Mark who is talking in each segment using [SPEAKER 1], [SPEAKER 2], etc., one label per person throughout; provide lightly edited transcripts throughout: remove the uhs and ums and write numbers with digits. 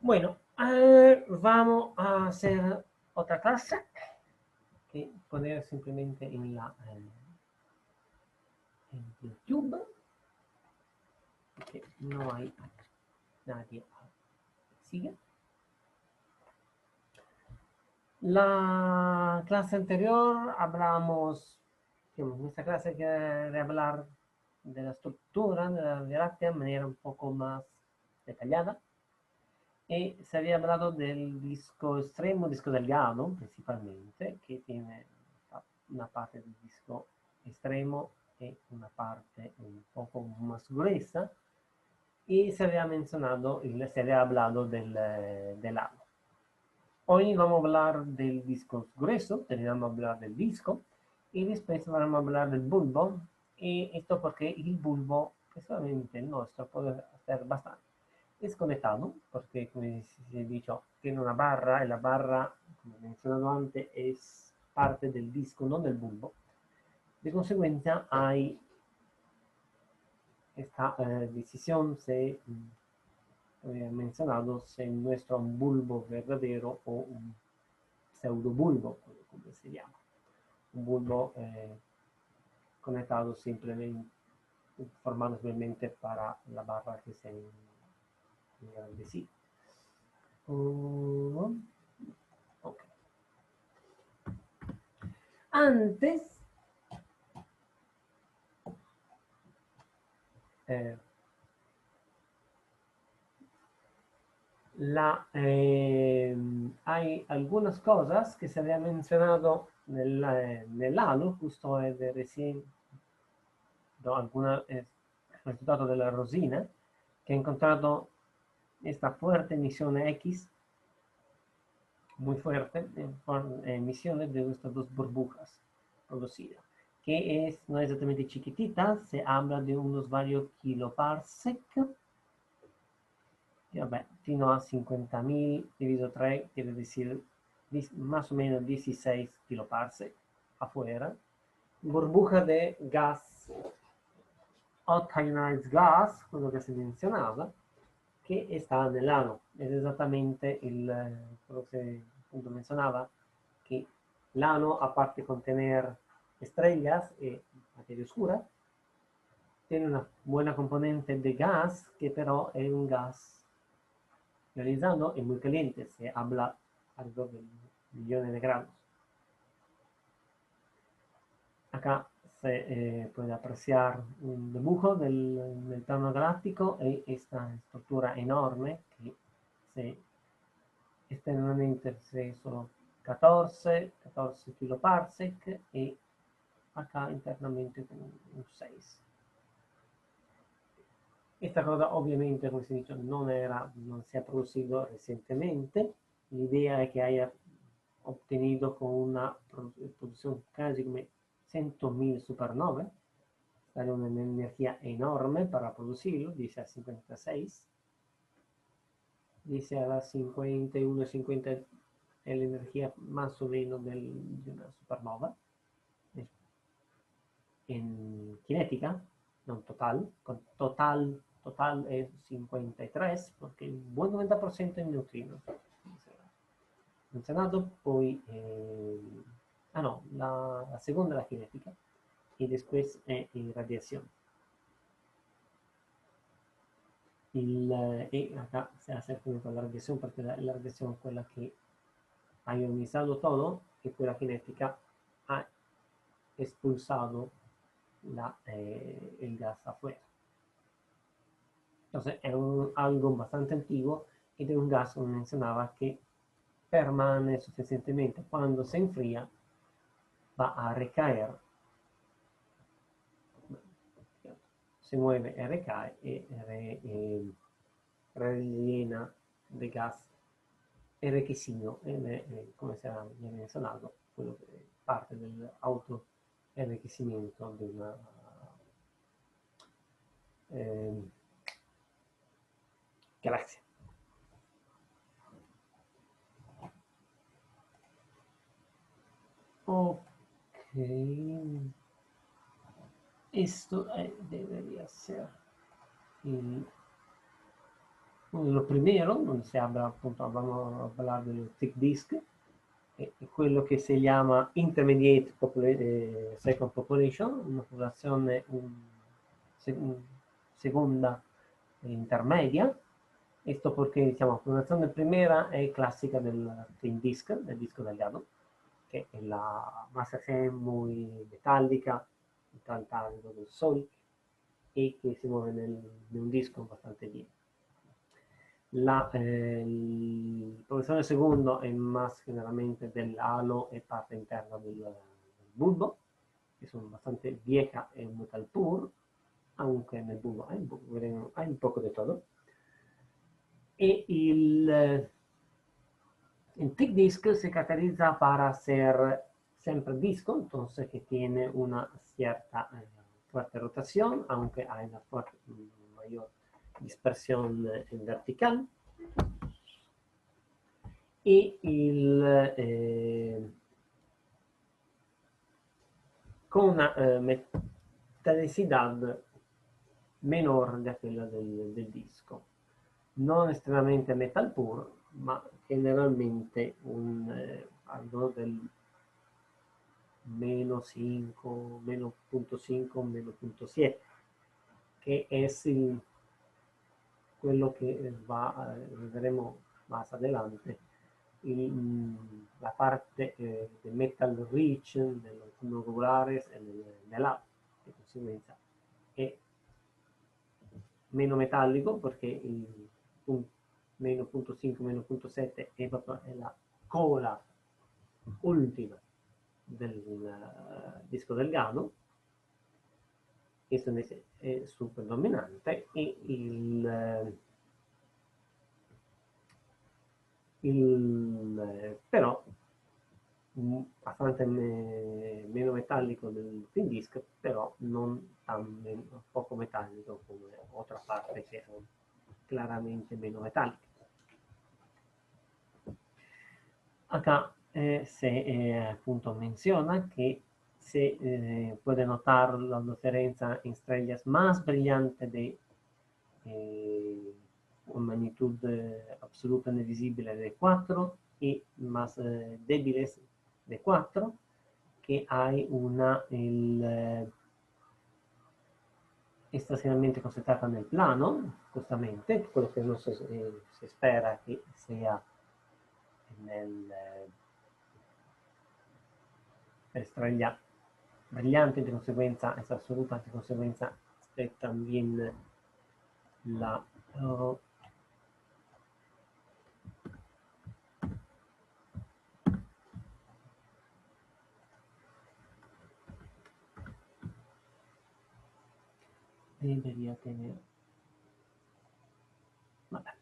[SPEAKER 1] Bueno, vamos a hacer otra clase que poner simplemente en YouTube, porque no hay nadie que siga. La clase anterior hablamos, en esta clase quería hablar de la estructura de la Vía Láctea de manera un poco más detallada. Y se había hablado del disco extremo, disco delgado principalmente, que tiene una parte del disco extremo y una parte un poco más gruesa. Y se había mencionado, se había hablado del halo. Hoy vamos a hablar del disco grueso, terminamos a hablar del disco, y después vamos a hablar del bulbo. Y esto porque el bulbo, personalmente el nuestro, puede hacer bastante desconectado, porque como he dicho, tiene una barra, y la barra, como he mencionado antes, es parte del disco, no del bulbo. De consecuencia, hay esta decisión, se he mencionado, si nuestro un bulbo verdadero o un pseudobulbo, como se llama. Un bulbo conectado simplemente, formado simplemente para la barra que se engrandecida. Ok. Antes, eh, hay algunas cosas que se había mencionado nell'halo, justo de recién, alguna, resultado de la rosina, que ha encontrado esta fuerte emisión X, muy fuerte, por emisiones de estas dos burbujas producidas, que es, no es exactamente chiquitita, se habla de unos varios kiloparsec, que vabbè, fino a 50.000 diviso 3 quiere decir más o menos 16 kiloparsec afuera. Burbuja de gas, hot ionized gas, quello che si menzionava, che sta nell'ano. Ed è esattamente quello che appunto menzionava, che l'ano, a parte contener estrellas e materia oscura, tiene una buena componente de gas, que pero es un gas ionizado y muy caliente, se habla algo de millones de grados. Acá se puede apreciar un dibujo del plano galáctico y esta estructura enorme que se externamente se sono 14 kiloparsec y acá internamente un 6. Esta cosa obviamente, come si dice, non si è producido recientemente. L'idea è che haya obtenido con una produzione casi come 100.000 supernove, dare un'energia enorme para producirlo, dice a 56, dice a las 51, 50 es la energía más o menos de una supernova en cinética, no total, con total es 53, porque un buen 90% es neutrino. Menzionato, poi no, la seconda è la cinetica e después è irradiación. Y acá se hace con la radiación, porque la radiación es quella che ha ionizado todo y quella cinética ha expulsado el gas afuera. Entonces es algo bastante antiguo y de un gas, como mencionaba, que permanece suficientemente. Cuando se enfría, va a recaer, se mueve e recae e rellena de gas enriquecido, come si era mencionado, quello che è parte dell'auto enriquecimiento di una galaxia. Ok, esto debería ser el lo primero, donde se habla, appunto, vamos a hablar del thick disk, è quello che si chiama intermediate second population, una popolazione seconda intermedia. Esto porque, diciamo, la popolazione primera è classica del thin disk, del disco delgado, che è la massa muy metallica, tanto del Sol, e che si muove in un disco abbastanza lieve. Il professore secondo è más generalmente del halo e parte interna del bulbo, que son bastante vieja en metal pur, aunque en el bulbo hay un poco de todo. Y el thick disk se caracteriza para ser siempre disco, entonces que tiene una cierta fuerte rotación, aunque hay una mayor dispersión en vertical. Y con una metallicidad menor de quella del disco. Non estremamente metal pur, ma generalmente algo del meno 5, meno 0.5, meno 0.7, che è quello che vedremo más adelante, la parte del metal rich, de los tumuloculares nell'alto, di conseguenza è meno metallico perché il meno 0.5, meno 0.7 è proprio la cola ultima del disco delgado. Questo invece è super dominante e però bastante meno metallico del thin disk, però non poco metallico come altra parte che è claramente meno metallica. Acá se appunto menciona que se puede notar la diferencia en estrellas más brillantes de con magnitud absoluta invisible de 4 y más débiles de 4, que hay una estacionalmente concentrata nel plano, justamente, quello che non si spera che sia estrella brillante, di conseguenza es assoluta, di conseguenza también la debería tener, vabbè,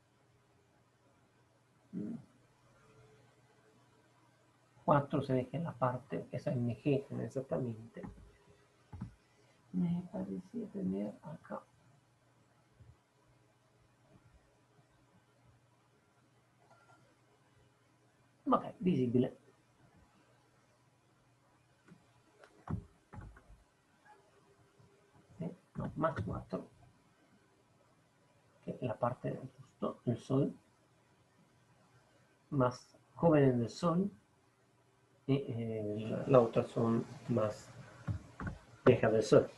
[SPEAKER 1] 4 se ve que la parte, esa MG exactamente, me parecía tener acá. Ok, visibile. No, más 4, que es la parte justo del Sol, más jóvenes del Sol, y la otra son más viejas del Sol.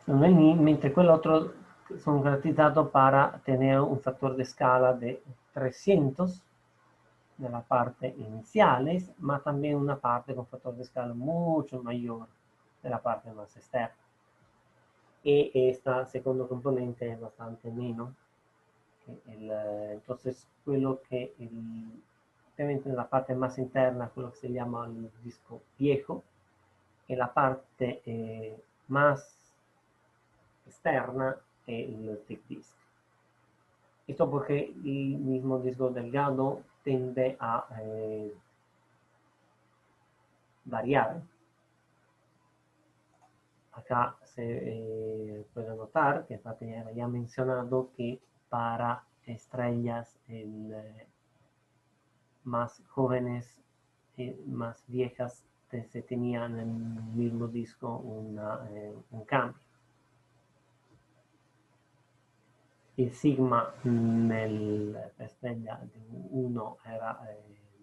[SPEAKER 1] Mentre quell'altro sono caratterizzato para tener un factor de escala de 300 de la parte iniciales, ma también una parte con factor de escala mucho mayor de la parte más externa. Y esta secondo componente es bastante menos. Entonces, quello che ovviamente nella parte más interna, quello che si chiama il disco viejo, e la parte más externa el thick disk. Esto porque el mismo disco delgado tiende a variar. Acá se puede notar que ya había mencionado que para estrellas más jóvenes y más viejas se tenía en el mismo disco un cambio. il sigma per estrella de 1 era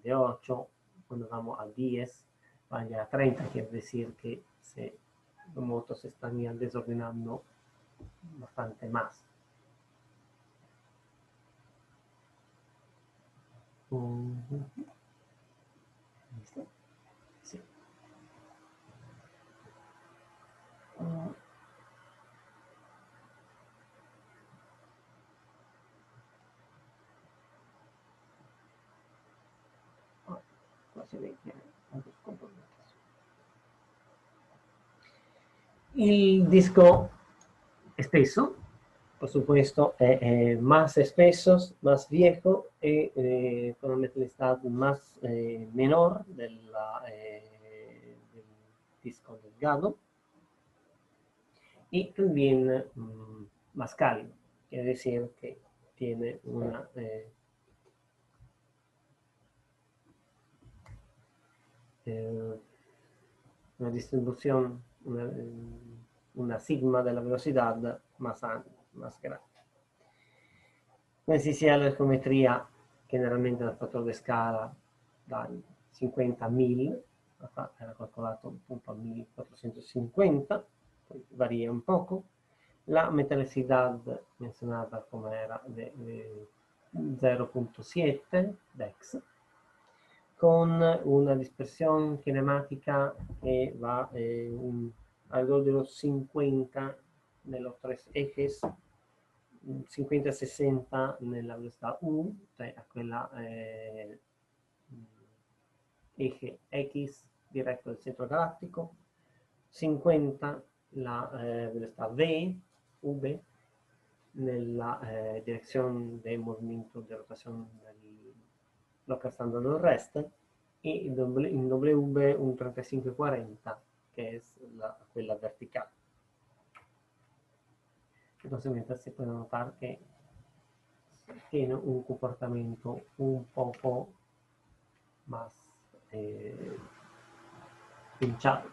[SPEAKER 1] de 8, cuando vamos a 10 va a llegar a 30, quiere decir que los motos se están ya desordenando bastante más. ¿Listo? Sí. Qua si vede anche scomponenti. Il disco espeso, por supuesto, más espesos, más viejo y con una metalicidad más menor del disco delgado y también más cálido, quiere decir que tiene una distribución, una sigma de la velocidad más grande. Questi sia la geometria generalmente dal fattore di scala dai 50.000, era calcolato appunto a 1450, poi varia un poco. La metallicidad menzionata come era de 0.7 dex, con una dispersión cinemática que va alrededor de los 50 de los tres ejes, 50-60 nella velocità U, cioè a quella eje X diretto del centro galattico, 50 la velocità V, UV, nella direzione del movimento di rotazione del local standard del rest, e in W un 35-40 che è quella verticale. Entonces se puede notar que tiene un comportamiento un poco más hinchado.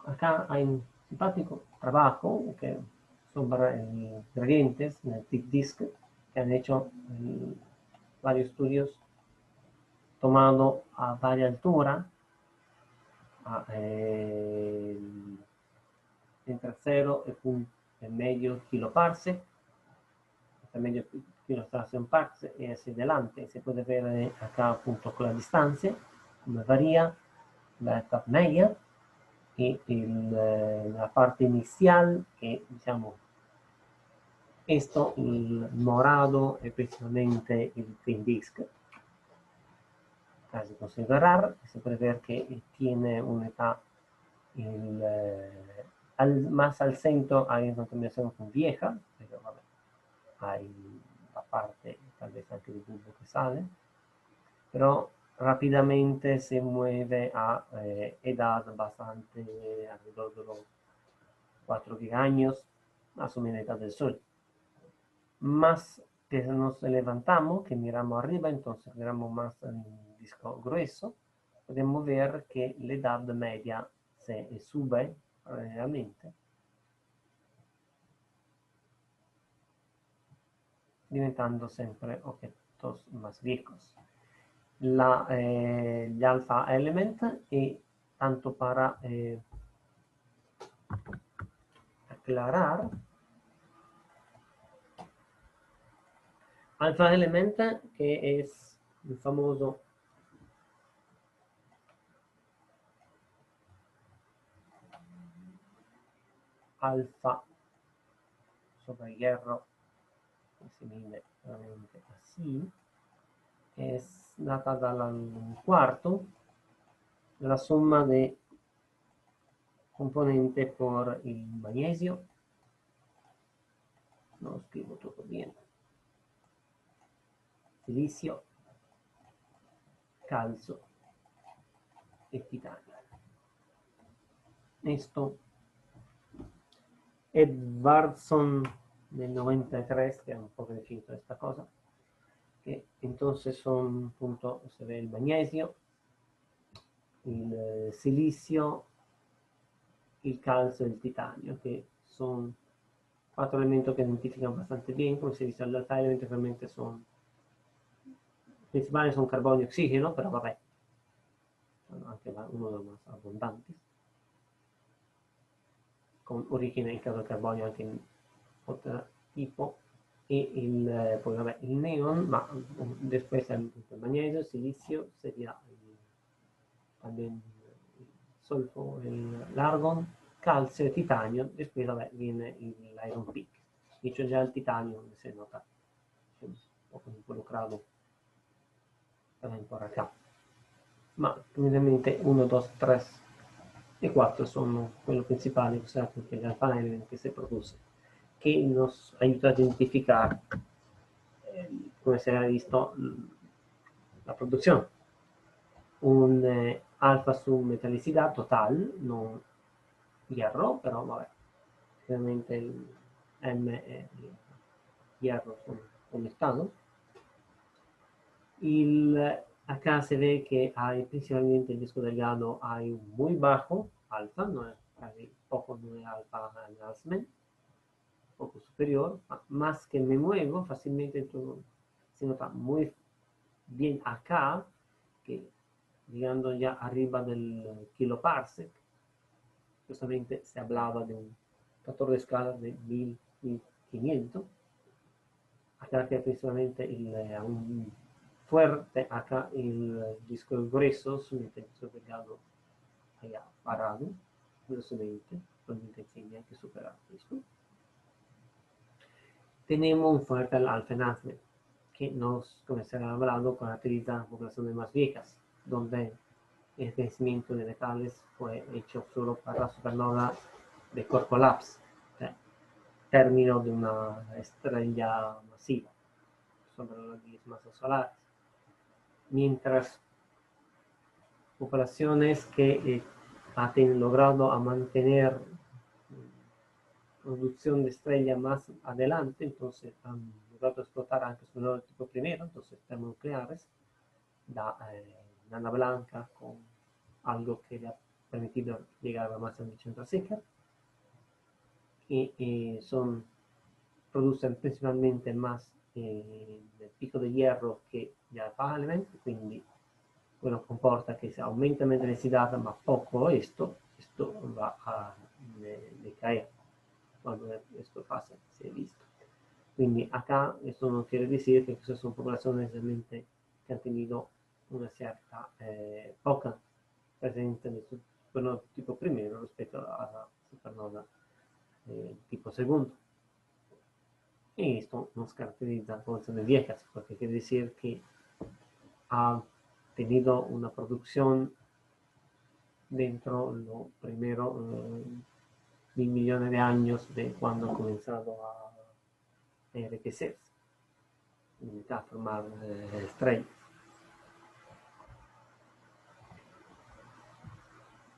[SPEAKER 1] Acá hay un simpático trabajo que sobre gradientes en el tip disk que han hecho varios estudios tomando a varias alturas, entre 0 e medio kiloparsec, medio kiloparsec parsec e hacia adelante. Se puede ver acá appunto con la distancia, come varía la etapa media y la parte inicial, que diciamo, esto, il morado es precisamente el twin disk. Caso considerar, se puede ver que tiene una etapa más al centro hay una combinación con vieja, pero vabbè, hay la parte tal vez anche del bulbo que sale, pero rápidamente se mueve a edad bastante alrededor de los 4 años, más o menos edad del Sol. Más que nos levantamos, que miramos arriba, entonces miramos más el disco grueso, podemos ver que la edad media se sube realmente, diventando sempre objetos más viejos. Gli alpha element, y tanto para aclarar, alpha element, que es el famoso alfa sobre hierro, que se mide realmente así, es data dal quarto, la summa de componente por el magnesio, no lo escribo todo bien, silicio, calcio e titanio. Esto Edwardson del 93, que è un po' che definito questa cosa, que entonces son, punto, se ve el magnesio, il silicio, il calcio e il titanio, che sono 4 elementi che identificano bastante bien, come si dice al detalle, eventualmente son principales son carbonio y oxígeno, pero vabbè, anche uno de los más abundantes, con origen en caso de carbonio anche in otro tipo, y pues, vabbè, il neon, ma después el magnesio, el silicio, sería también el sulfo, el argon, calcio, titanio, después vabbè, viene l'iron peak. Dicho già il titanio, se nota un poco involucrado también por acá. Ma probabilmente 1, 2, 3 e 4 sono quello principale, o sea, que el alpha element que se produce, que nos ayuda a identificar, come si era visto, la producción. Un alfa submetalicidad total, non hierro, però vabbè, realmente el M e el hierro son conectados. Acá se ve que hay principalmente el disco delgado, hay un muy bajo alfa, no es casi poco de alfa enhancement, poco superior, más que me muevo fácilmente, se nota muy bien acá, que llegando ya arriba del kiloparsec, justamente se hablaba de un factor de escala de 1500, acá que principalmente un fuerte acá el disco grueso, su disco delgado allá parado, gruesamente, donde enseña que superar esto. Tenemos un fuerte alfa enhancement, que nos, como se ha hablado, caracteriza poblaciones más viejas, donde el crecimiento de metales fue hecho solo para la supernova de core collapse, término de una estrella masiva sobre las masas solares. Mientras operaciones que han logrado a mantener producción de estrella más adelante, entonces han logrado explotar anche su tipo primero, entonces termonucleares, da nana blanca con algo que le ha permitido llegar a la masa de Chandrasekhar, y producen principalmente más del pico de hierro che gli alpha element, quindi quello comporta che se aumenta la densidad ma poco esto va a decaer cuando esto pasa, se ha visto. Quindi acá esto no quiere decir que estas son poblaciones realmente que han tenido una cierta poca presencia del supernova tipo primero respecto a la supernova tipo segundo. Y esto nos caracteriza poblaciones viejas, porque quiere decir que ha tenido una producción dentro lo primero 1.000 millones de años de cuando ha comenzado a enriquecerse, a formar estrellas.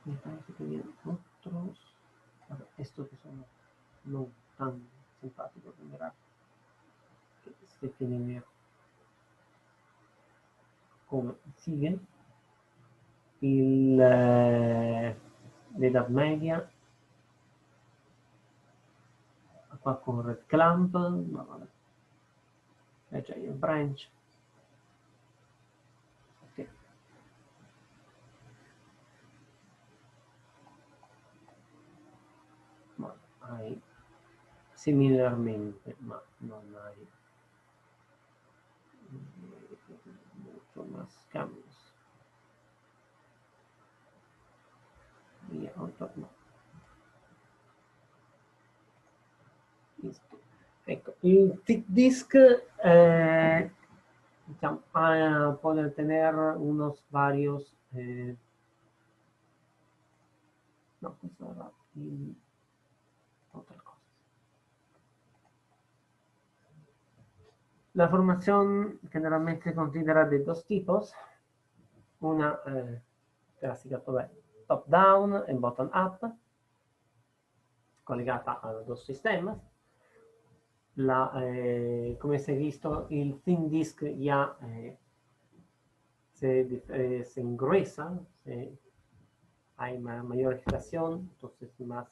[SPEAKER 1] Me parece que vienen otros, estos que son no tan simpáticos de mirar, que se tienen ver come siguen. L'Edad Media, qua con Red Clamp, ma vabbè, Giant Branch, okay. Ma hai similarmente, ma non hai mucho más cambios. Via, otro no. Listo. Ecco, il thick disk diciamo, puede tener unos varios no, questo era otra cosa. La formación generalmente se considera de dos tipos, una clásica top-down e bottom-up, collegata a dos sistemas. come si è visto, il thin disk ya se engruesa, hay mayor agitación, entonces más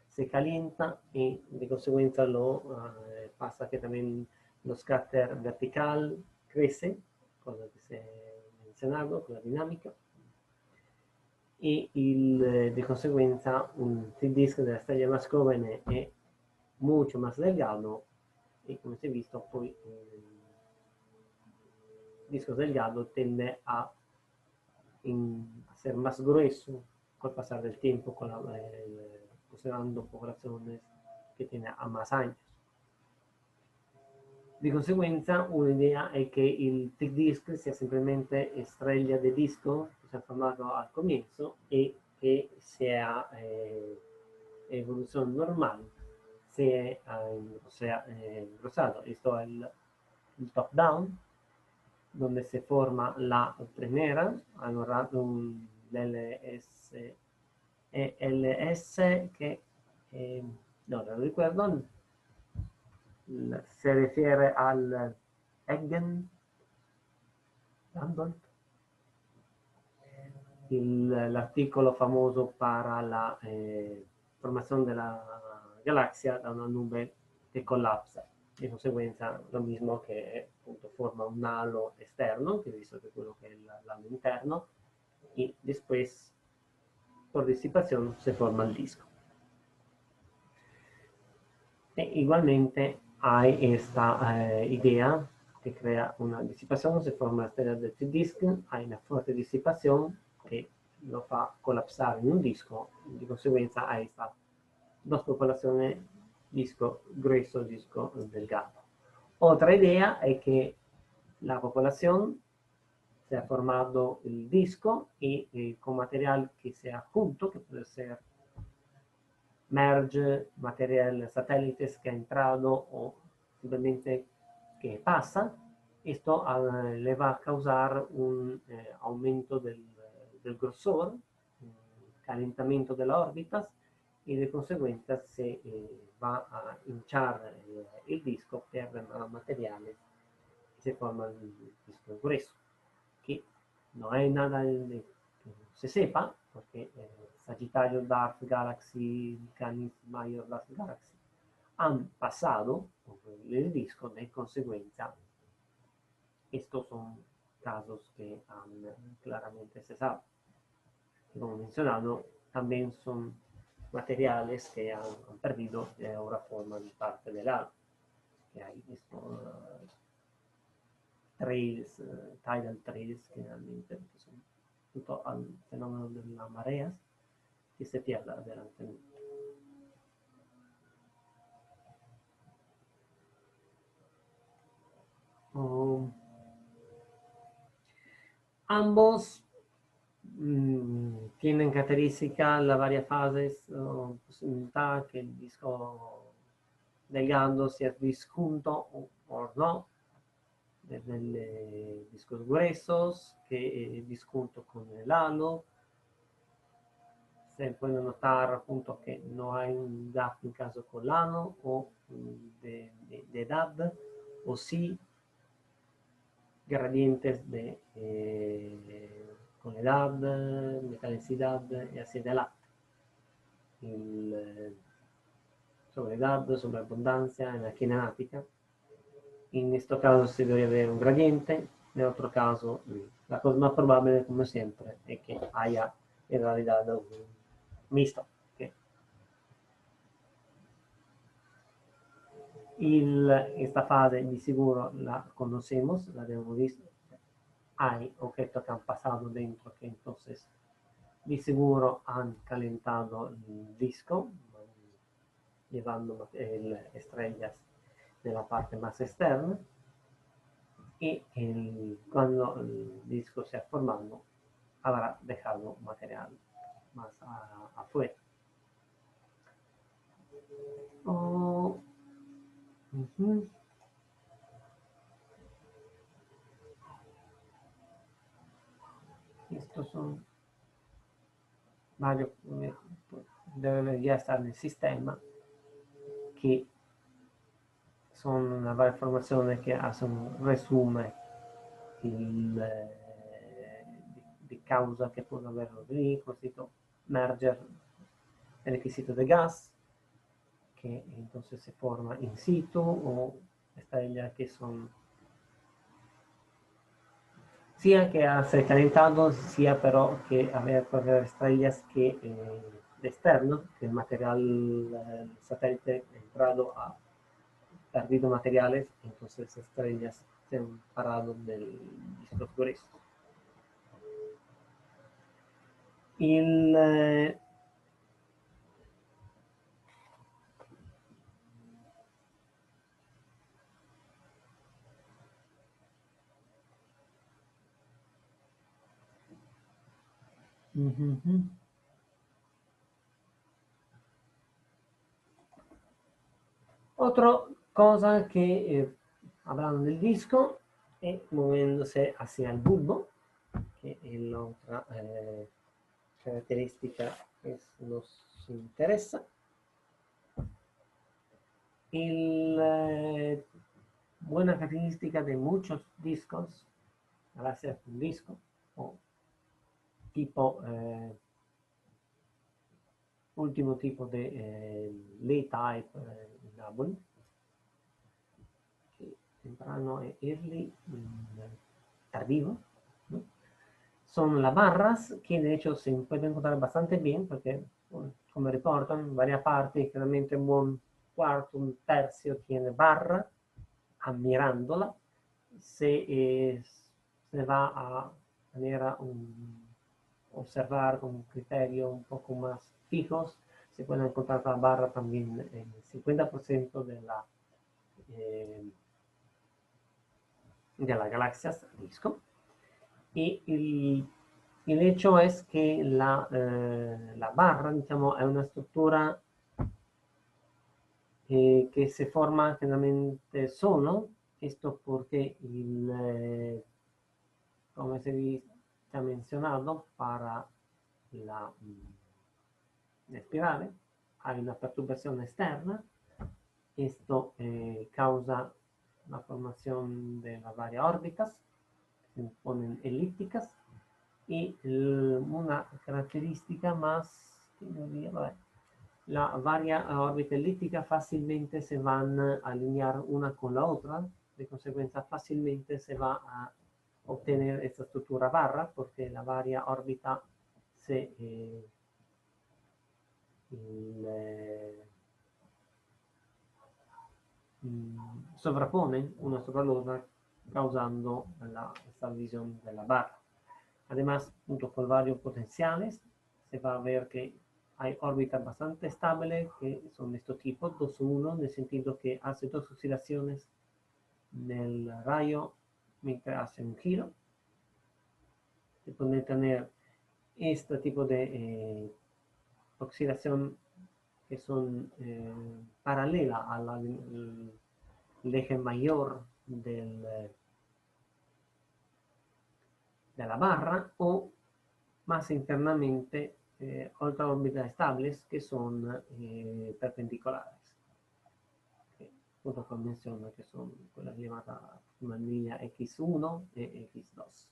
[SPEAKER 1] se calienta y de consecuencia pasa que también los cráter vertical crece, cosa que se ha mencionado con la dinámica, y de consecuencia un thin disk de la estrella más joven es mucho más delgado y como se ha visto poi il disco delgado tiende a ser más grueso con el pasar del tiempo, considerando poblaciones que tienen a más años. De consecuencia, una idea es que el thick disk sea simplemente estrella de disco que se ha formado al comienzo y que sea evolución normal, sea engrosado. Esto es el top down, donde se forma la primera, allora l'LS che no, non ricordo, si refiere al Eggen Lambert, l'articolo famoso para la formación de la galaxia da una nube che collapsa. Di conseguenza lo mismo che appunto forma un halo esterno, che visto che è quello che è l'halo interno, y después por disipación se forma el disco. E igualmente hay esta idea que crea una disipación, se forma la estrella del disco, hay una fuerte disipación que lo fa colapsar en un disco, de consecuencia hay estas dos popolaciones, disco grueso, disco delgado. Otra idea es que la población se ha formado el disco y con material que sea junto, que puede ser merge, material satélites que ha entrado o simplemente que pasa, esto le va a causar un aumento del grosor, calentamiento de las órbitas y de consecuencia se va a hinchar el disco per materiales y se forma el disco grueso, que no hay nada que se sepa, porque Sagittario Dark Galaxy, Canis Major Dark Galaxy han pasado por el disco, de consecuencia estos son casos que claramente se sabe. Como mencionado, también son materiales que han perdido y ahora forman parte del halo. Que hay estos trails, tidal trails generalmente, que son junto al fenómeno de las mareas, que se pierde adelante. Ambos tienen características las varias fases, posibilidad que el disco delgado sea disjunto o no, desde discos gruesos que disjunto con el halo. Se puede notar appunto que no hay un gap en caso con el halo o de edad, o sí gradientes con edad, metalicidad y así adelante. Sobre edad, sobre abundancia en la cinemática. En este caso se debería ver un gradiente, en otro caso la cosa más probable, como siempre, es que haya en realidad un mixto. ¿Okay? Esta fase di sicuro la conocemos, la abbiamo visto. Hay objetos que han pasado dentro que entonces de seguro han calentado el disco, llevando estrellas de la parte más externa, y cuando el disco se ha formado habrá dejado material más afuera. Estos son varios, deben ya estar en el sistema, que son las varie formazioni che hacen un resumen di causa che può haber lì, cosito merger el requisito de gas, que entonces se forma in situ, o estrellas que son sia che hace calentado, sia però che haber estrellas que de externo, que el material el satélite entrado a perdido materiales, entonces estrellas se han parado del disco grueso. Il, Otra cosa que hablando del disco y moviéndose hacia el bulbo, que es la otra característica que nos interesa. Buena característica de muchos discos, al hacer un disco, o tipo último tipo de lay type double, que temprano es early, tardío, ¿no? Son las barras que de hecho se pueden encontrar bastante bien porque, como reportan, varias partes, generalmente un cuarto, un tercio tiene barra, admirándola, se va a manera observar con un criterio un poco más fijos, se puede encontrar la barra también en el 50% de las galaxias disco. Y el hecho es que la barra, digamos, es una estructura que se forma generalmente solo, esto porque como se ha mencionado, para la espiral hay una perturbación externa, esto causa la formación de las varias órbitas, se ponen elípticas, y una característica más, la varias órbitas elípticas fácilmente se van a alinear una con la otra, de consecuencia fácilmente se va a obtener esta estructura barra, porque la varia órbita se sovrapponen una sobre la otra, causando esta visión de la barra. Además, junto con varios potenciales, se va a ver que hay órbitas bastante estables que son de este tipo, 2-1, en el sentido que hace dos oscilaciones del rayo mientras hace un giro. Se puede tener este tipo de oscilación que son paralelas al eje mayor de la barra, o más internamente otras órbitas estables que son perpendiculares, que junto con menciona que son las llamadas manilla X1 y X2.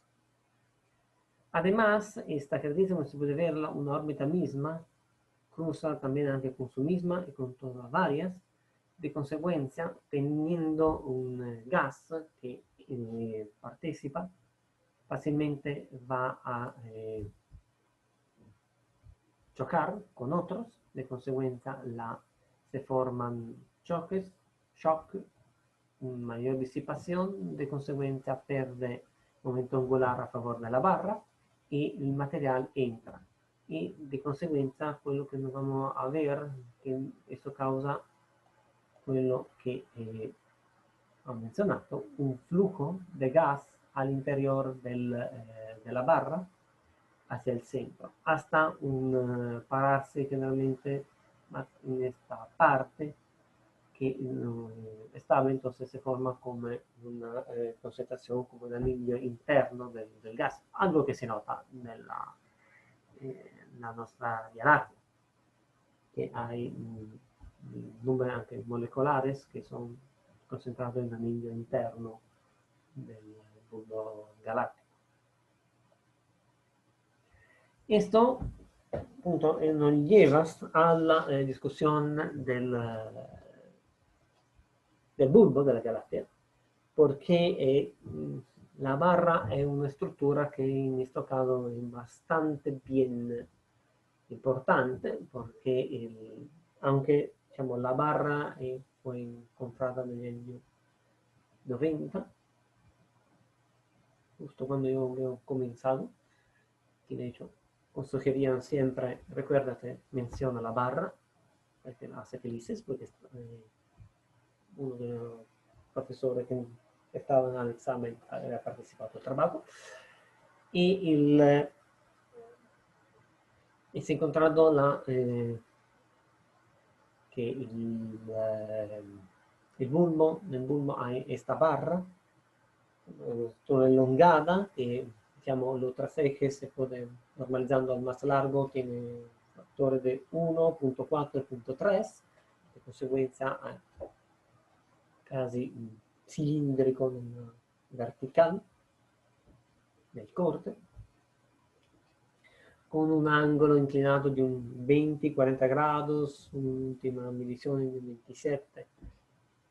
[SPEAKER 1] Además, esta característica se puede ver una órbita misma, cruza también anche con su misma y con todas las varias, de consecuencia, teniendo un gas que participa, fácilmente va a chocar con otros, de consecuencia se forman choques, shock, mayor disipación, de consecuencia pierde momento angular a favor de la barra y el material entra. Y de consecuencia, quello que nos vamos a ver, que eso causa quello che ho menzionato, un flujo de gas al interior de la barra hacia el centro, hasta un pararse generalmente en esta parte que estable, entonces se forma como una concentración, como un anillo interno del gas, algo que se nota nella nostra Via Láctea, que hay números anche moleculares que son concentrato en el anillo interno del bulbo galáctico. Esto punto, nos lleva a la discusión del bulbo de la galaxia, porque la barra es una estructura que en este caso es bastante bien importante, porque aunque diciamo, la barra fue comprada en el año 90, justo cuando yo había comenzado, que de hecho sugerían siempre, recuérdate, menciona la barra, porque la hace felices, porque uno de los profesores que estaban al examen había participado al trabajo, y si è incontrato che nel bulbo hay esta barra elongada que diciamo, los tres ejes se puede normalizando al más largo tiene factores de 1.4 y 0.3, de consecuencia casi cilindrico vertical del corte, con un angolo inclinato di un 20-40 grados, un'ultima medición de 27.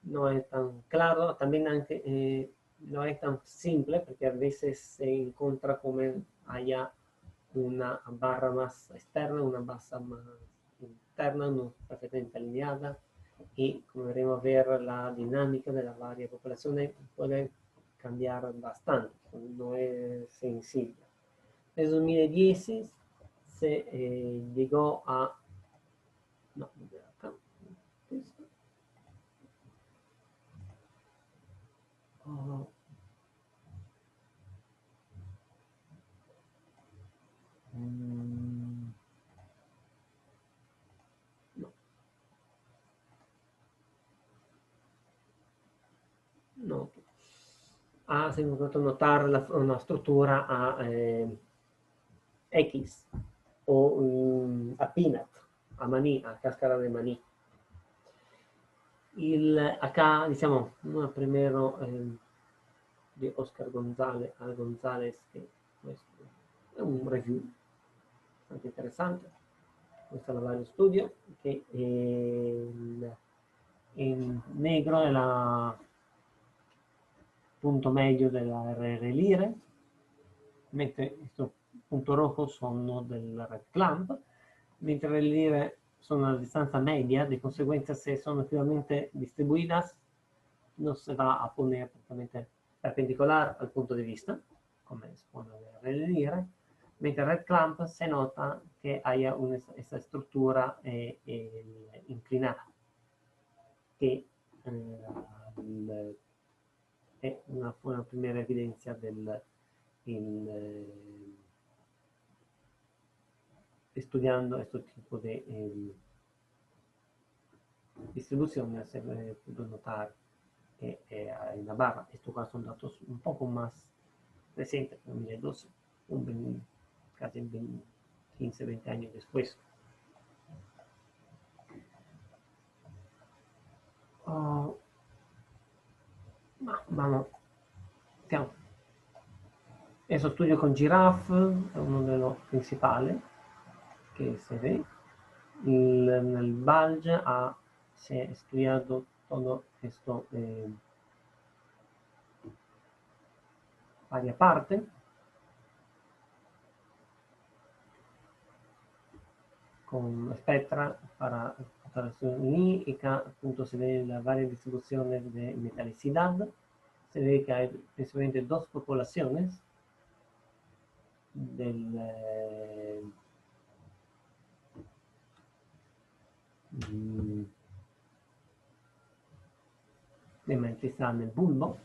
[SPEAKER 1] No es tan claro, también no es tan simple, porque a veces se encuentra como haya una barra más externa, una base más interna, no perfectamente alineada, y como veremos ver, la dinámica de las varias populaciones puede cambiar bastante, no es sencillo. En 2010 se llegó a... No, acá. Oh. No. No. Se mi fatto notare una struttura a X o a Peanut, a maní, a cáscara de maní. Acá, diciamo, uno primero de Oscar González, que pues, es un review bastante interesante. Questo è il studio, che in negro è la punto medio della RR Lire, mentre questo punto rojo sono del Red Clamp, mentre le lire sono a distanza media, de consecuencia se sono equivocamente distribuidas, no se va a poner prácticamente perpendicular al punto de vista, come si pone le lire, mentre Red Clamp se nota che haya esa struttura inclinata, che è una primera evidenza estudiando questo tipo di distribuzione se puedo notar que hay una barra. Estos son datos un poco más recientes, 2012, casi 15, 20 años después. Vamos, siamo. Eso estudio con Giraffe è uno de los principales que se ve. En el Balge se ha estudiado todo esto varia parte. Con spectra para observación línica, appunto se ve la varia distribuzione de metalicidad. Se ve que hay principalmente dos poblaciones de metalicidad nel bulbo,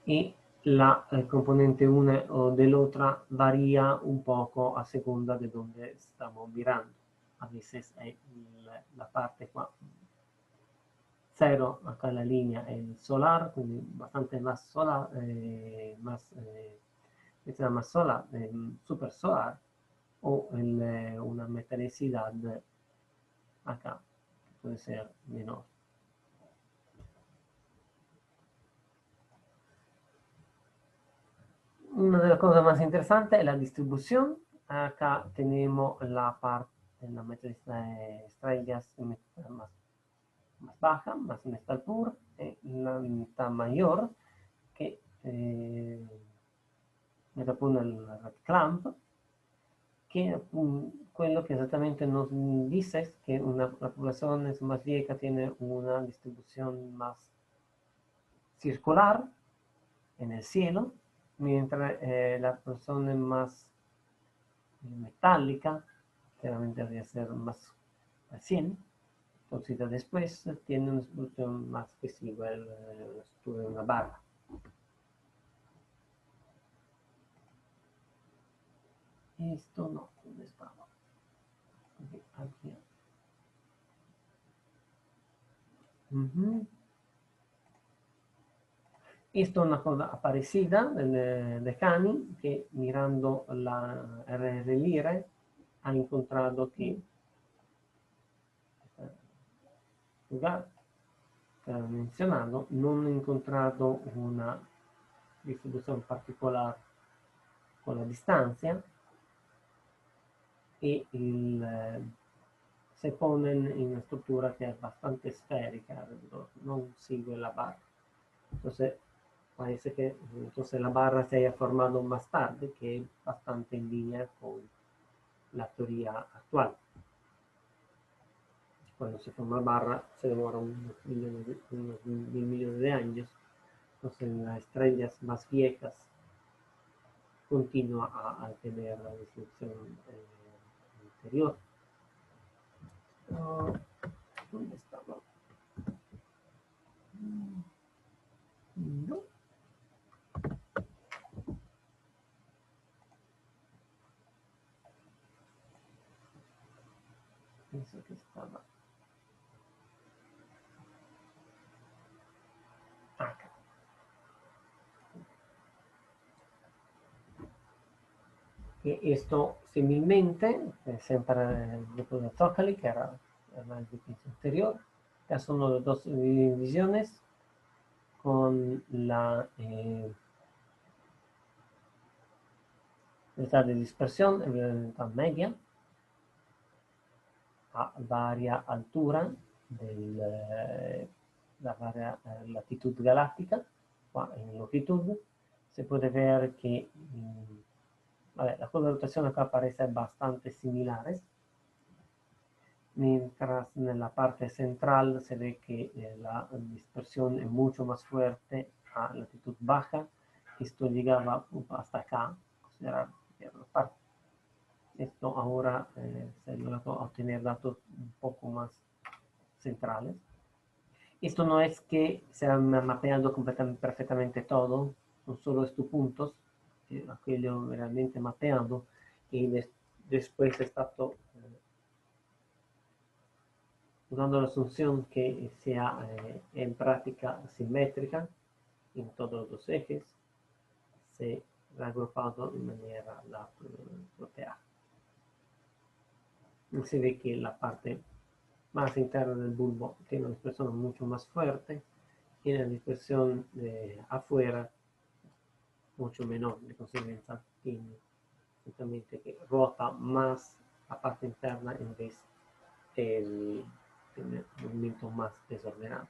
[SPEAKER 1] y la componente una o dell'altra varía un poco a seconda de donde estamos mirando. A veces la parte qua 0, acá la línea el solar, quindi bastante más solar, más solar, super solar, o una metalicidad acá, que puede ser menor. Una de las cosas más interesantes es la distribución. Acá tenemos la parte de la estrellas más, más baja, más en esta altura, la mitad mayor che appunto il red clamp, che appunto, quello che esattamente nos dice que la población más vieja tiene una distribución más circular en el cielo, mientras la población más metálica claramente debería ser más al 100, entonces después tiene una distribución más que sigue la estructura de una barra. Esto no, ¿dónde estaba? Aquí. Esto es una cosa parecida de Cani, que mirando la RR ha encontrado que lugar que ha mencionado no ha encontrado una distribución particular con la distancia y se ponen en una estructura que es bastante esférica alrededor, no sigue la barra. Entonces, parece que entonces la barra se haya formado más tarde, que es bastante en línea con la teoría actual. Cuando se forma la barra se demora unos mil millones de años, entonces en las estrellas más viejas continúa a tener la distribución anterior. ¿Dónde estaba? No. Pienso que estaba acá. E esto similmente, sempre il gruppo de Zoccali, que era la definición anterior, ya son las dos divisiones con la velocidad de dispersión en velocidad media a varia altura la varia latitud galáctica, qua en longitud, se puede ver que las curvas de rotación acá parecen bastante similares, mientras en la parte central se ve que la dispersión es mucho más fuerte a latitud baja. Esto llegaba hasta acá, considerar parte. Esto ahora se logra obtener datos un poco más centrales. Esto no es que se ha mapeado completamente perfectamente todo, son solo estos puntos, aquello realmente mapeado, y después está todo usando la asunción que sea en práctica simétrica en todos los ejes, se ha agrupado de manera proteada. Se ve que la parte más interna del bulbo tiene una dispersión mucho más fuerte y la dispersión de afuera mucho menor, de consecuencia tiene justamente que rota más la parte interna en vez de tener movimientos más desordenados.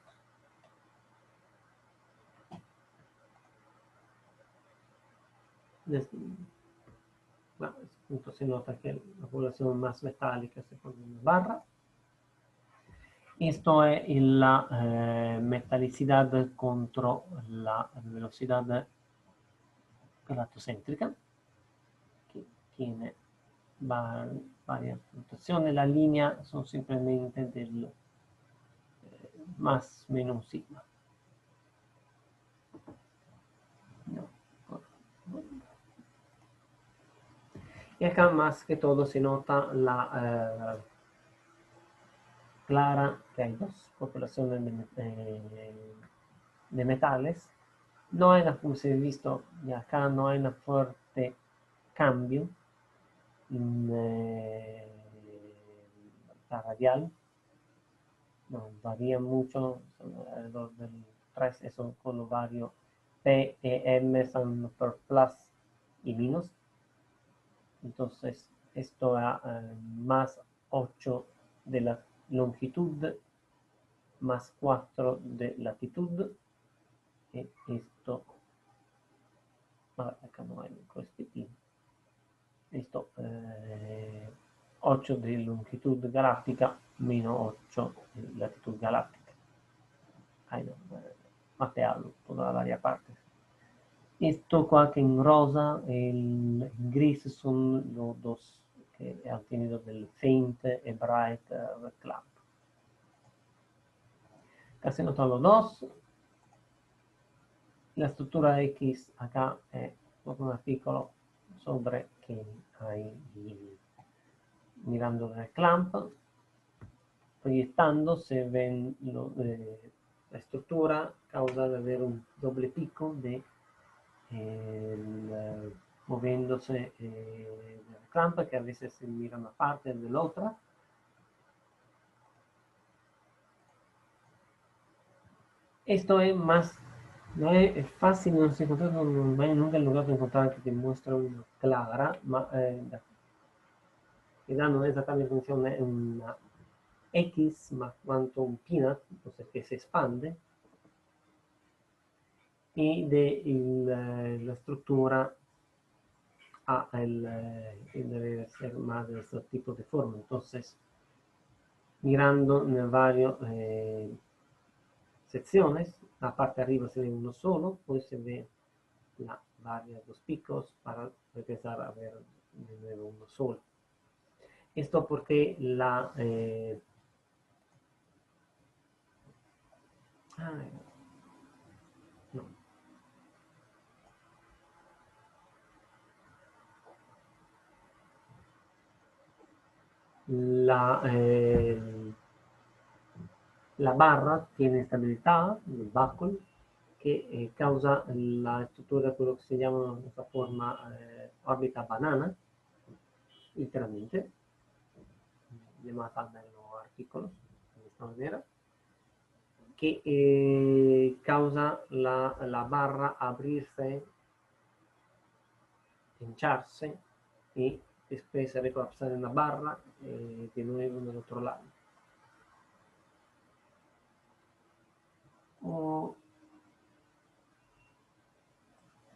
[SPEAKER 1] Bueno, punto se nota que la población más metálica se pone en barra. Esto es la metalicidad contra la velocidad galatocéntrica, que tiene varias fluctuaciones. La línea son simplemente del más menos sigma. No. Y acá más que todo se nota la clara que hay dos populaciones de metales. No hay, como se ha visto, y acá no hay un fuerte cambio en la radial. No, varía mucho, alrededor del 3, eso con los varios P, E, M son per plus y menos. Entonces esto da más 8 de la longitud más 4 de latitud, y esto, acá no hay correspectivo, esto 8 de longitud galáctica menos 8 de latitud galáctica. Ahí no, mapeado toda la varias partes. Esto que en rosa, en gris son los dos que han tenido del Faint y Bright Clamp. Casi notan los dos. La estructura X acá es un artículo sobre que hay mirando el clamp, proyectando se ven la estructura causa de ver un doble pico de moviéndose el clamp, que a veces se mira una parte de la otra. Esto es más, no es fácil, no se encuentra, nunca he logrado encontrar que te muestre una clara, que no es exactamente una X más cuanto un peanut, entonces que se expande, y de la estructura debe ser más de este tipo de forma. Entonces, mirando en varias secciones, la parte de arriba se ve uno solo, pues se ve los picos para empezar a ver de nuevo uno solo. Esto porque la no. La barra tiene estabilidad, el buckle, que causa la estructura de lo que se llama esta forma órbita banana, literalmente, llamada en los artículos, de esta manera, que causa la barra abrirse, hincharse y después recolapsar en la barra de nuevo en el otro lado.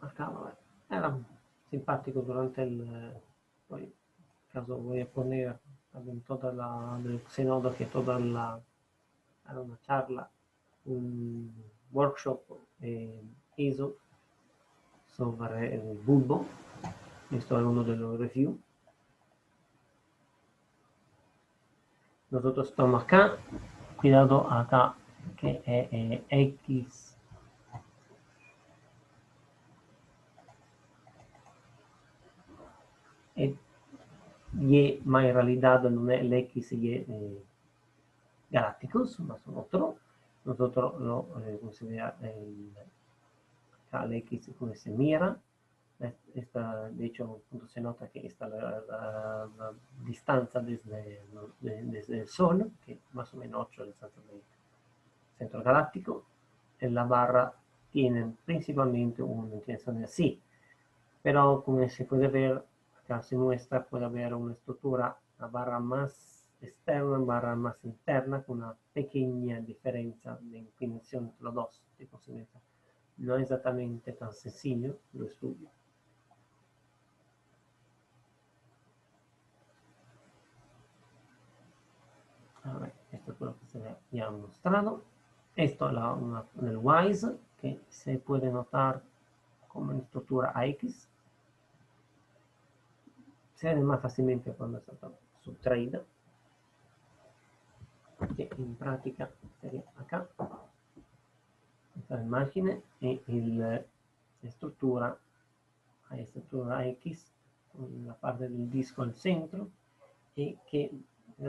[SPEAKER 1] Acá era simpático durante poi caso voy a poner en toda del Xenodo, que toda era una charla, un workshop ISO sobre el bulbo. Esto es uno de los reviews. Nosotros estamos acá, cuidado acá que es X Y, ma en realidad no es el X y galácticos, más otro. Nosotros como se ve acá el X como se mira. De hecho, se nota que está la distancia desde el Sol, que más o menos 8 distancia del centro galáctico. En la barra tienen principalmente una inclinación así, pero como se puede ver, acá se muestra, puede haber una estructura, la barra más externa, barra más interna, con una pequeña diferencia de inclinación entre los dos. De consecuencia, no es exactamente tan sencillo lo estudio. A ver, esto es lo que se ya ha mostrado. Esto es el WISE, que se puede notar como una estructura AX. Se ve más fácilmente cuando è stata subtraída, que en práctica sería acá. Esta imagen y la estructura X con la parte del disco al centro, y que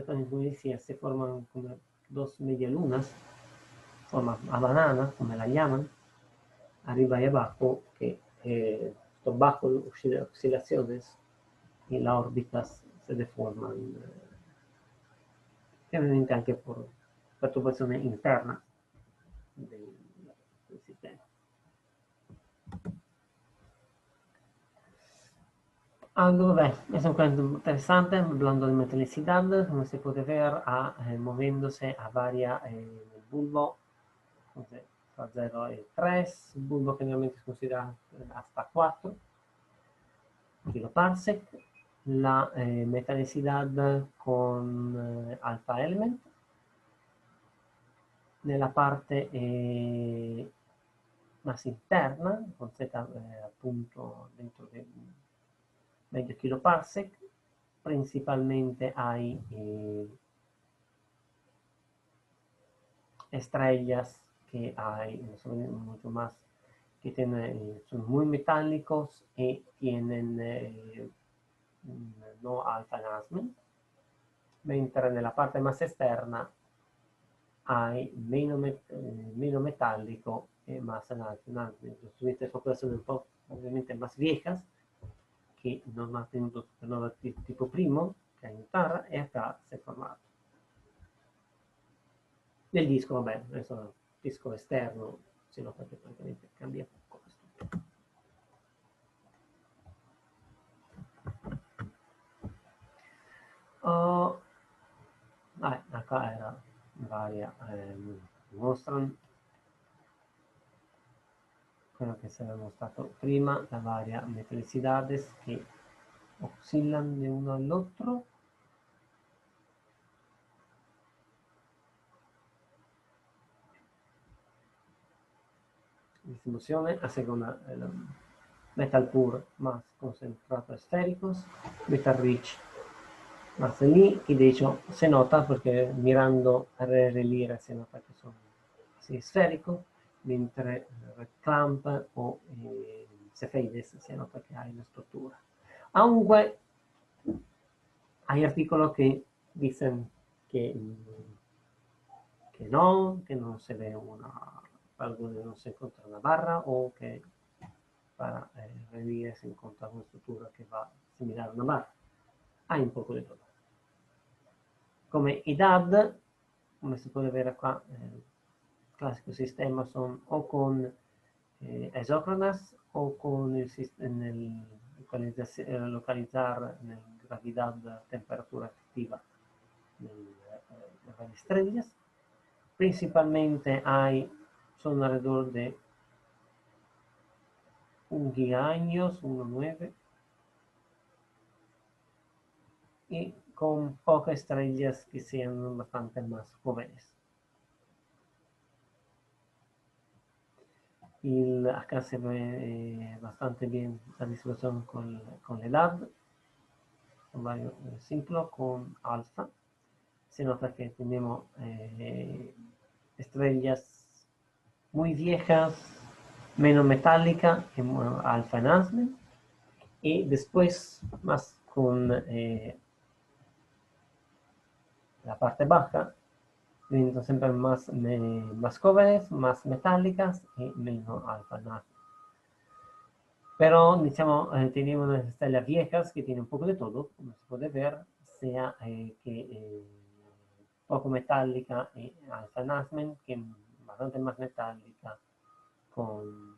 [SPEAKER 1] como decía se forman como dos medialunas, forma a banana como la llaman, arriba y abajo, que bajo oscilaciones y las órbitas se deforman, obviamente anche por perturbazione interna del sistema. Algo, es un cuento interesante, hablando de metalicidad, como se puede ver, moviéndose a varia el bulbo, entonces, fra 0 y 3, el bulbo generalmente es considerado hasta 4 kiloparsec, la metalicidad con alfa element, nella parte más interna, con z appunto dentro di medio kiloparsec, principalmente hay estrellas que hay, son mucho más, que tienen, son muy metálicos y tienen no alfa enhancement, mentre nella parte más externa hay menos metálico y más enhancement. Estas son un poco, obviamente, más viejas, que non ha tenuto supernova tipo primo, che è in terra, e acá si è formato. Nel disco, vabbè, adesso il disco esterno si nota che praticamente cambia poco. Oh, acá era varia, mostran quello che si era mostrato prima, la varia metallicidades che oscillan de uno all'altro. Distribuzione a seconda metal pur más concentrado esféricos, metal rich más allí, y de hecho se nota porque mirando a relire se nota que son así esféricos, mentre Red Clamp o Cepheides se nota que hay una estructura. Aunque hay artículos que dicen que no se ve una, algunos no se encuentra una barra o que para relire se encuentra una estructura que va similar a una barra. Hay un poco de todo. Come i DAD, come si può vedere qua, il classico sistema sono o con esócronas o con el localizar en gravedad temperatura efectiva de las estrellas. Principalmente son alrededor de 1 gigaños, 1,9, y con pocas estrellas que sean bastante más jóvenes. Y acá se ve bastante bien la distribución con el LED, con varios ciclos, con alfa. Se nota que tenemos estrellas muy viejas, menos metálicas, alfa enhancement, y después más con la parte baja, teniendo siempre más jóvenes, más metálicas y menos alfa enhancement. Pero, diciamo, tenemos unas estrellas viejas que tienen un poco de todo, como se puede ver, sea que poco metálica y alfa enhancement, que bastante más metálica con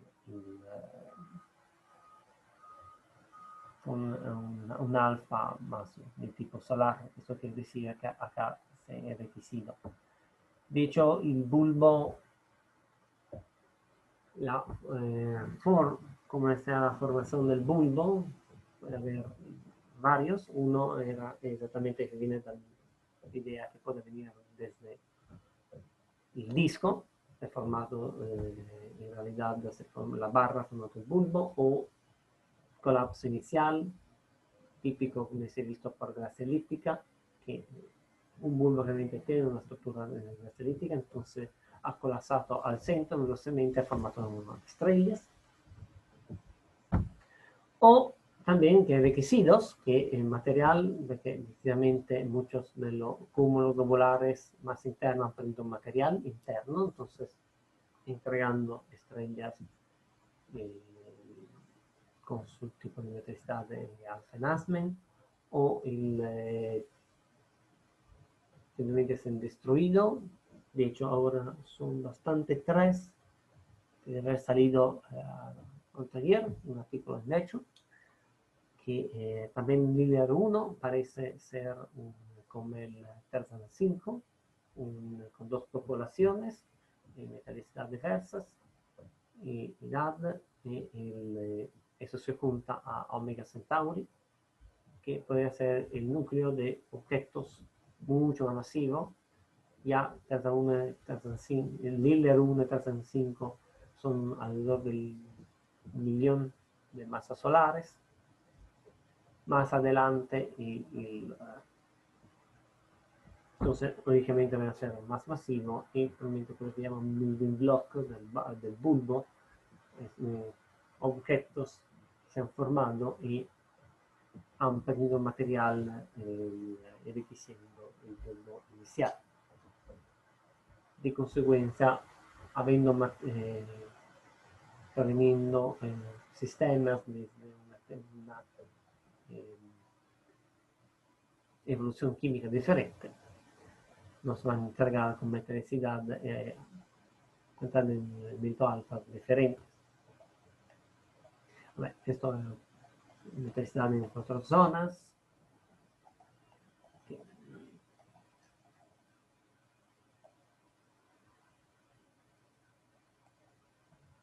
[SPEAKER 1] un alfa más de tipo solar. Eso quiere decir que acá se ha enriquecido. De hecho, el bulbo, como está la formación del bulbo, puede haber varios. Uno era exactamente que viene de la idea que puede venir desde el disco, el formato, en realidad se forma la barra, formato el bulbo, o colapso inicial, típico come si è visto por grasa elíptica, que un bulbo realmente tiene una estructura de grasa elíptica, entonces ha colapsado al centro, velocemente ha formado unas estrellas. O también que enriquecidos, que el material, de que efectivamente muchos de los cúmulos globulares más internos han perdido material interno, entonces entregando estrellas con su tipo de metricidad de alfa enhancement, o simplemente se han destruido. De hecho, ahora son bastante 3, que debe haber salido anteayer, un artículo en Nature, que también Linear 1 parece ser como el Tarzan 5, con dos populaciones, metalicidad diversas, y edad, eso se junta a Omega Centauri, que puede ser el núcleo de objetos mucho más masivos. Ya Tarzan 1, Tarzan 5, el Linear 1 y Tarzan 5 son alrededor del 1.000.000 de masas solares. Más adelante, entonces originalmente van a ser más masivo y probablemente quello che chiamano building block del bulbo, objetos que se han formado y han perdido material enriqueciendo el bulbo inicial. De conseguenza, teniendo sistemas de una evolución química diferente, nos van a encargar con metalicidad contar el elemento alfa diferentes. Vabbè, esto es metalicidad en 4 zonas.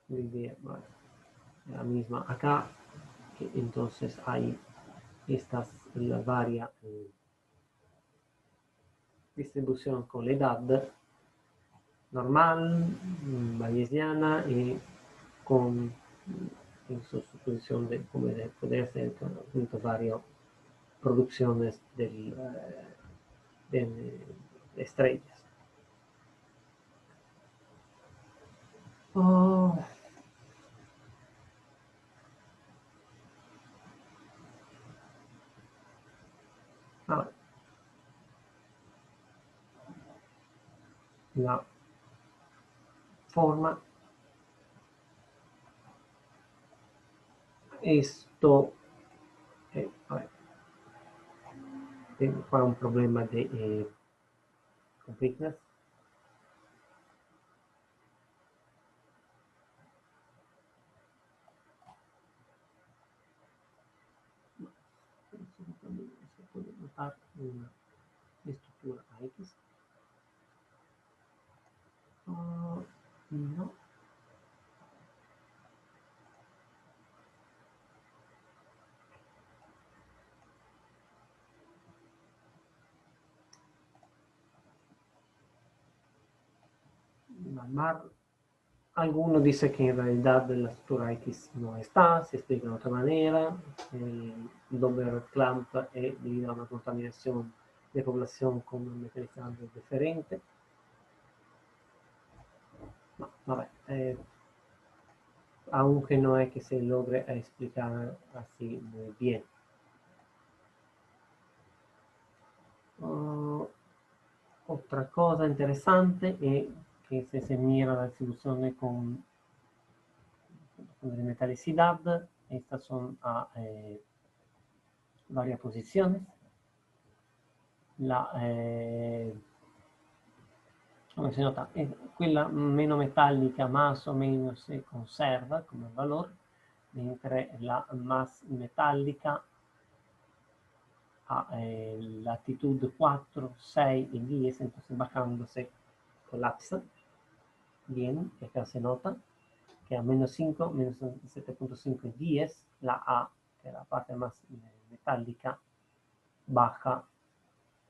[SPEAKER 1] Bueno, la misma acá, que entonces hay estas, la varia distribución con la edad normal, bayesiana y con en su suposición de como de poder ser varias producciones de estrellas. Oh. Vabbè. La forma esto vabbè. Tengo qua un problema de completeness. Se puede notar una estructura X. No. Mar, alguno dice que en realidad la estructura X no está, se explica de otra manera, el Doppler clamp è debido a una contaminación de población con un mecanizante diferente. No, vabbè, aunque no es que se logre explicar así muy bien. Otra cosa interesante es que se mira la distribución con de metalicidad. Estas son a varias posiciones. Come si nota, quella meno metallica más o menos se conserva come valor, mentre la más metallica a latitud 4, 6 y 10, entonces bajando se colapsa. Bien, acá se nota que a menos 5, menos 7.5 y 10, la A, que es la parte más metálica, baja,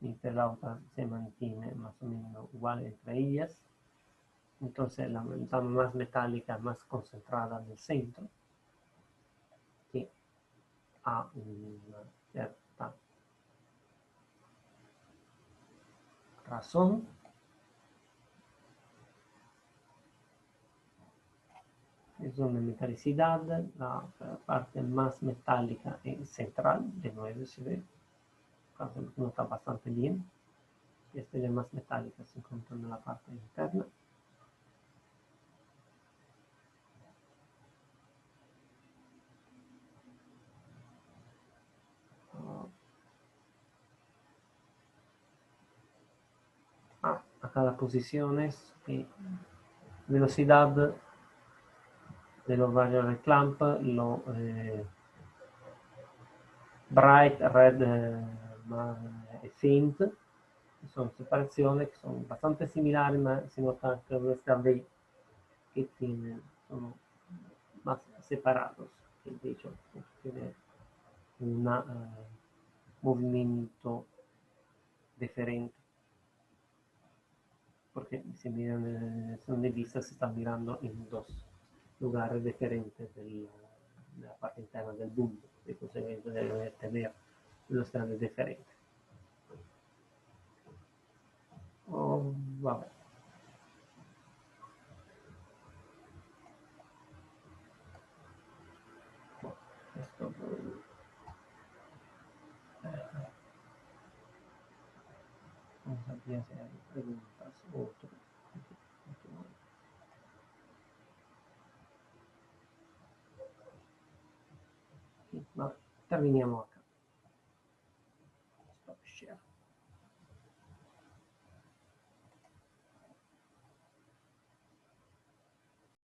[SPEAKER 1] mientras la otra se mantiene más o menos igual entre ellas. Entonces la más metálica, más concentrada en el centro, que ha una cierta razón. Es una metalicidad, la parte más metálica es central, de nuevo se ve, no está bastante bien. Y estrellas más metálicas se encuentran en la parte interna. Acá las posiciones y velocidad de los varios clamp, bright, red y faint, que son separaciones que son bastante similares, pero se nota que nuestra B que tienen, son más separados, que de hecho tiene un movimiento diferente, porque si miran son de vista se están mirando en dos lugares diferentes de la parte interna del mundo, de conseguenza deben tener los grandes diferentes. Oh, vabbè. Questo non sabía si hay preguntas o otro. Vabbè, terminiamo acá. Stop share.